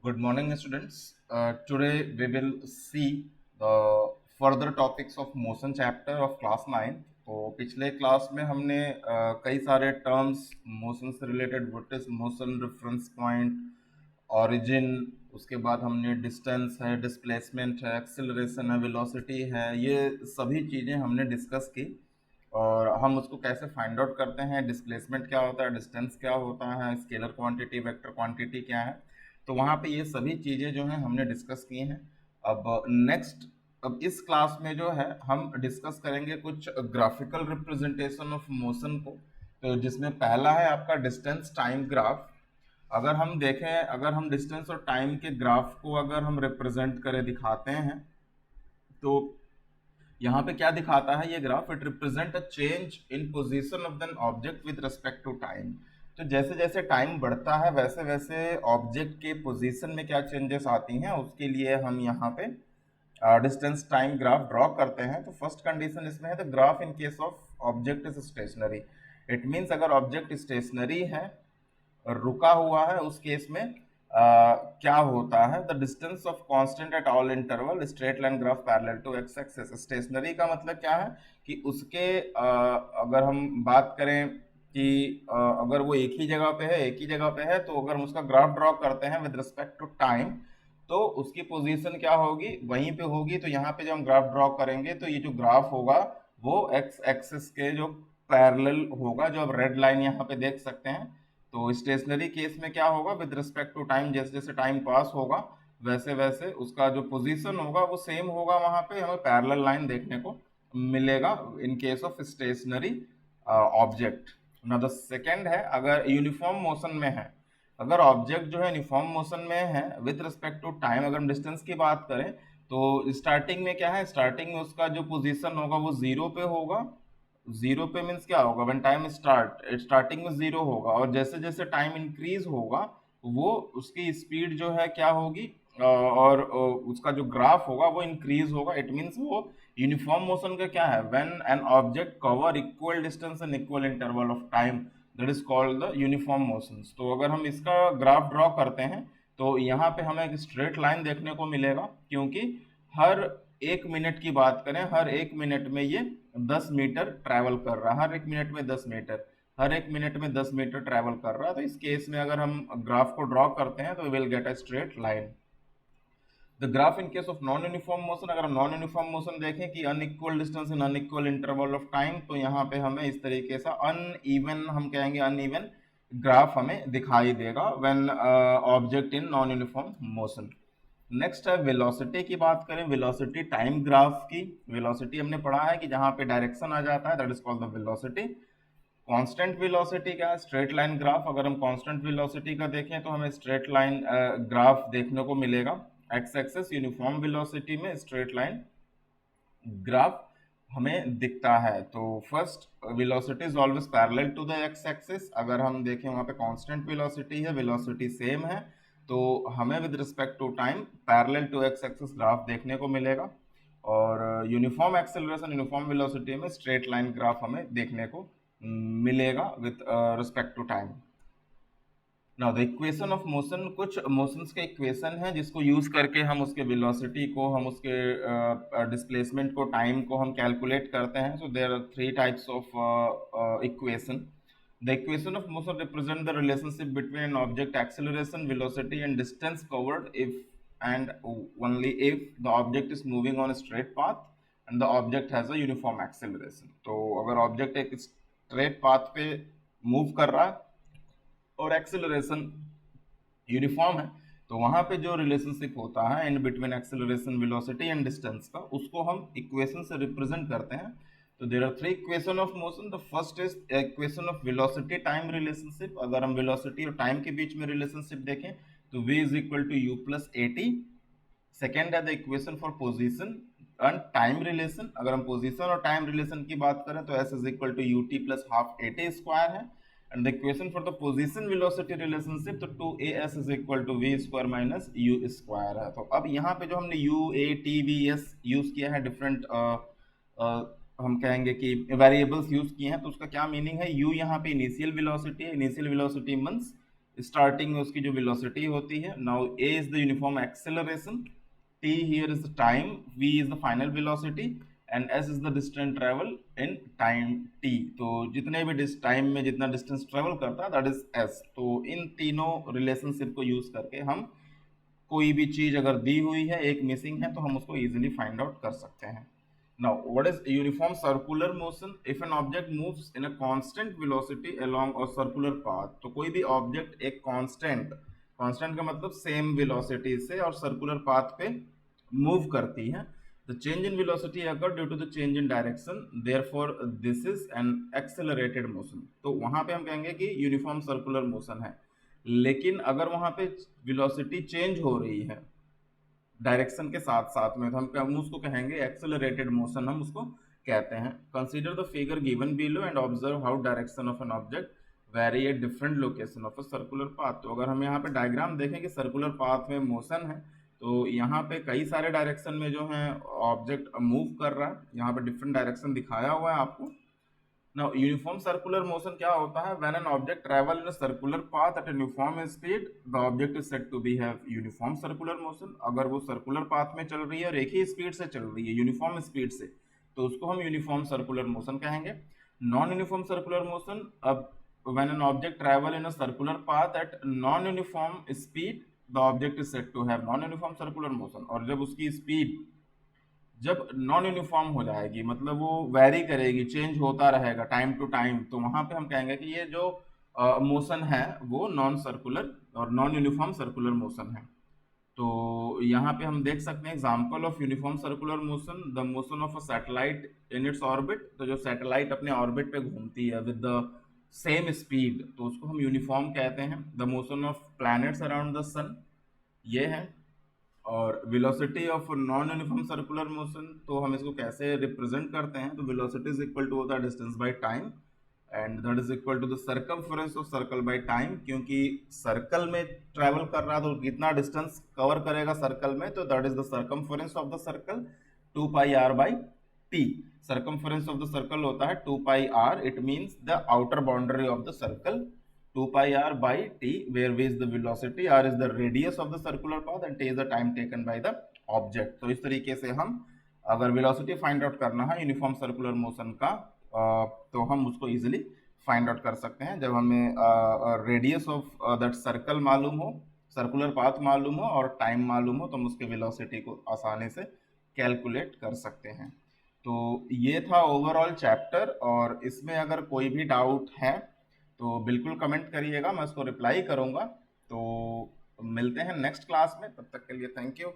Good morning, students. Today we will see the further topics of motion chapter of class 9. तो पिछले class में हमने कई सारे टर्म्स मोशन से related, what is motion, reference point, origin, उसके बाद हमने डिस्टेंस है, डिस्प्लेसमेंट है, एक्सेलरेशन है, वेलोसिटी है, ये सभी चीज़ें हमने डिस्कस की। और हम उसको कैसे फाइंड आउट करते हैं, डिस्प्लेसमेंट क्या होता है, डिस्टेंस क्या होता है, स्केलर क्वांटिटी, वेक्टर क्वांटिटी क्या है। तो वहाँ पे ये सभी चीज़ें जो हैं हमने डिस्कस की हैं। अब इस क्लास में जो है हम डिस्कस करेंगे कुछ ग्राफिकल रिप्रेजेंटेशन ऑफ मोशन को। तो जिसमें पहला है आपका डिस्टेंस टाइम ग्राफ। अगर हम देखें, अगर हम डिस्टेंस और टाइम के ग्राफ को अगर हम रिप्रेजेंट करें, दिखाते हैं, तो यहाँ पे क्या दिखाता है ये graph? It represent a change in position of an object with respect to time. तो जैसे जैसे टाइम बढ़ता है वैसे वैसे ऑब्जेक्ट के पोजीशन में क्या चेंजेस आती हैं, उसके लिए हम यहाँ पे डिस्टेंस टाइम ग्राफ ड्रॉ करते हैं। तो फर्स्ट कंडीशन इसमें है the graph in case of object is stationary. It means अगर ऑब्जेक्ट स्टेशनरी है, रुका हुआ है, उस केस में क्या होता है? The distance of constant at all interval, straight line graph parallel to x axis. Stationary का मतलब क्या है कि उसके अगर हम बात करें कि अगर वो एक ही जगह पे है, तो अगर हम उसका ग्राफ ड्रॉ करते हैं विद रिस्पेक्ट टू टाइम, तो उसकी पोजीशन क्या होगी? वहीं पे होगी। तो यहाँ पे जब हम ग्राफ ड्रॉ करेंगे तो ये जो ग्राफ होगा वो एक्स एक्सिस के जो पैरेलल होगा, जो आप रेड लाइन यहाँ पे देख सकते हैं। तो स्टेशनरी केस में क्या होगा? विद रिस्पेक्ट टू टाइम, जैसे जैसे टाइम पास होगा वैसे वैसे उसका जो पोजीशन होगा वो सेम होगा, वहां पे हमें पैरेलल लाइन देखने को मिलेगा in case of stationary object. ना द सेकेंड है, अगर यूनिफॉर्म मोशन में है, अगर ऑब्जेक्ट जो है यूनिफॉर्म मोशन में है विद रिस्पेक्ट टू टाइम, अगर हम डिस्टेंस की बात करें तो स्टार्टिंग में क्या है? स्टार्टिंग में उसका जो पोजीशन होगा वो जीरो पे होगा। जीरो पे मीन्स क्या होगा? व्हेन टाइम स्टार्टिंग में जीरो होगा, और जैसे जैसे टाइम इंक्रीज होगा वो उसकी स्पीड जो है क्या होगी, और उसका जो ग्राफ होगा वो इंक्रीज होगा। इट मीन्स वो यूनिफॉर्म मोशन का क्या है? When an object cover equal distance and equal interval of time, that is called the uniform motion. तो अगर हम इसका ग्राफ ड्रॉ करते हैं तो यहाँ पे हमें एक स्ट्रेट लाइन देखने को मिलेगा, क्योंकि हर एक मिनट की बात करें, हर एक मिनट में ये 10 मीटर ट्रैवल कर रहा है। हर एक मिनट में 10 मीटर, हर एक मिनट में 10 मीटर ट्रैवल कर रहा है। तो इस केस में अगर हम ग्राफ को ड्रॉ करते हैं तो will get a straight line. The graph in case of non uniform motion, अगर हम नॉन यूनिफॉर्म मोशन देखें कि unequal distance in unequal interval of time, तो यहाँ पे हमें इस तरीके से अनइवन, हम कहेंगे अनइवन ग्राफ हमें दिखाई देगा when object in non uniform motion. Next है वेलोसिटी की बात करें, वेलोसिटी टाइम ग्राफ की। वेलोसिटी हमने पढ़ा है कि जहां पे डायरेक्शन आ जाता है that is called the velocity. Constant velocity क्या है? Straight line graph. अगर हम कांस्टेंट वेलोसिटी का देखें तो हमें स्ट्रेट लाइन ग्राफ देखने को मिलेगा। एक्स एक्सिस यूनिफॉर्म वेलोसिटी में स्ट्रेट लाइन ग्राफ हमें दिखता है। तो first, velocity is always parallel to the x axis. अगर हम देखें वहां पे कांस्टेंट वेलोसिटी है, वेलोसिटी सेम है, तो हमें with respect to time parallel to x axis graph देखने को मिलेगा। और यूनिफॉर्म एक्सेलरेशन, यूनिफॉर्म वेलोसिटी में स्ट्रेट लाइन ग्राफ हमें देखने को मिलेगा with respect to time. Now the equation of motion, कुछ मोशंस के इक्वेशन है जिसको यूज करके हम उसके वेलोसिटी को, हम उसके डिस्प्लेसमेंट को, टाइम को हम कैलकुलेट करते हैं। So there are three types of equation. The equation of motion represent the relationship between an object acceleration, velocity and distance covered if and only if the object is moving on a straight path and the object has a uniform acceleration। तो अगर object एक straight path पे move कर रहा है और acceleration uniform है, तो वहां पे जो रिलेशनशिप होता है in between acceleration, velocity and distance का, उसको हम इक्वेशन से रिप्रेजेंट करते हैं। तो there are three equation of motion. The first is equation of velocity time relationship. अगर हम वेलोसिटी और टाइम के बीच में रिलेशनशिप देखें तो v is equal to u plus a t. Second है the equation for position and time relation. अगर हम पोजिशन और टाइम रिलेशन की बात करें तो s is equal to u t plus half a t square है। And the equation for the position velocity relationship, तो 2as is equal to v square minus u square है। तो अब यहाँ पे जो हमने u a t v s use किया है, डिफरेंट हम कहेंगे कि वेरिएबल्स यूज किए हैं, तो उसका क्या मीनिंग है? u यहाँ पे इनिशियल वेलोसिटी है, इनिशियल वेलोसिटी मींस स्टार्टिंग में उसकी जो वेलोसिटी होती है, now a is the uniform acceleration, t here is the time, v is the final velocity and s is the distance travel in time t. तो जितने भी time में जितना डिस्टेंस ट्रेवल करता है दैट इज एस। तो इन तीनों relationship को यूज करके हम कोई भी चीज अगर दी हुई है, एक मिसिंग है, तो हम उसको इजीली फाइंड आउट कर सकते हैं। Now, what is uniform circular motion? If an object moves in a constant velocity along a circular path, तो कोई भी ऑब्जेक्ट एक कांस्टेंट का मतलब सेम वेलोसिटी से और सर्कुलर पाथ पे मूव करती है, the change in velocity occur due to the change in direction, therefore this is an accelerated motion. तो वहां पे हम कहेंगे कि यूनिफॉर्म सर्कुलर मोशन है। लेकिन अगर वहां पे वेलोसिटी चेंज हो रही है डायरेक्शन के साथ साथ में, तो हम उसको कहेंगे एक्सेलरेटेड मोशन, हम उसको कहते हैं। Consider the figure given below and observe how direction of an object very at different location of a circular path. तो अगर हम यहाँ पे डायग्राम देखें कि सर्कुलर पाथ में मोशन है, तो यहाँ पे कई सारे डायरेक्शन में जो है ऑब्जेक्ट मूव कर रहा है, यहाँ पे डिफरेंट डायरेक्शन दिखाया हुआ है आपको। Now, uniform circular motion क्या होता है? When an object travel in a circular path at a uniform speed, the object is said to be have uniform circular motion. अगर वो circular path में चल रही है और एक ही स्पीड से चल रही है, यूनिफॉर्म स्पीड से, तो उसको हम यूनिफॉर्म सर्कुलर मोशन कहेंगे। नॉन यूनिफॉर्म सर्कुलर मोशन, अब when an object travel in a circular path at non-uniform speed, the object is said to have non-uniform circular motion। और जब उसकी स्पीड जब नॉन यूनिफॉर्म हो जाएगी, मतलब वो वेरी करेगी, चेंज होता रहेगा टाइम टू टाइम, तो वहां पे हम कहेंगे कि ये जो मोशन है वो नॉन सर्कुलर और नॉन यूनिफॉर्म सर्कुलर मोशन है। तो यहाँ पे हम देख सकते हैं example of uniform circular motion, the motion of a satellite in its orbit. तो जो सैटेलाइट अपने ऑर्बिट पे घूमती है विद द सेम स्पीड, तो उसको हम यूनिफॉर्म कहते हैं। The motion of planets around the sun, ये है। और velocity of non uniform circular motion, तो हम इसको कैसे रिप्रेजेंट करते हैं? तो वेलोसिटी इज इक्वल टू होता है distance by time and that is equal to the circumference of circle by time. क्योंकि सर्कल में ट्रैवल कर रहा है तो कितना डिस्टेंस कवर करेगा सर्कल में, तो that is the circumference of the circle 2 pi r by t. Circumference of the circle होता है 2 pi r, it means the outer boundary of the circle, 2 pi r by t, where v is the velocity, r is the radius of the circular path and t is the time taken by the object। तो इस तरीके से हम अगर velocity find out करना है uniform circular motion का, तो हम उसको इजीली फाइंड आउट कर सकते हैं जब हमें रेडियस ऑफ दैट सर्कल मालूम हो, सर्कुलर पाथ मालूम हो और टाइम मालूम हो, तो हम उसके वेलोसिटी को आसानी से कैलकुलेट कर सकते हैं। तो ये था ओवरऑल चैप्टर, और इसमें अगर कोई भी डाउट है तो बिल्कुल कमेंट करिएगा, मैं उसको रिप्लाई करूंगा। तो मिलते हैं नेक्स्ट क्लास में, तब तक के लिए थैंक यू।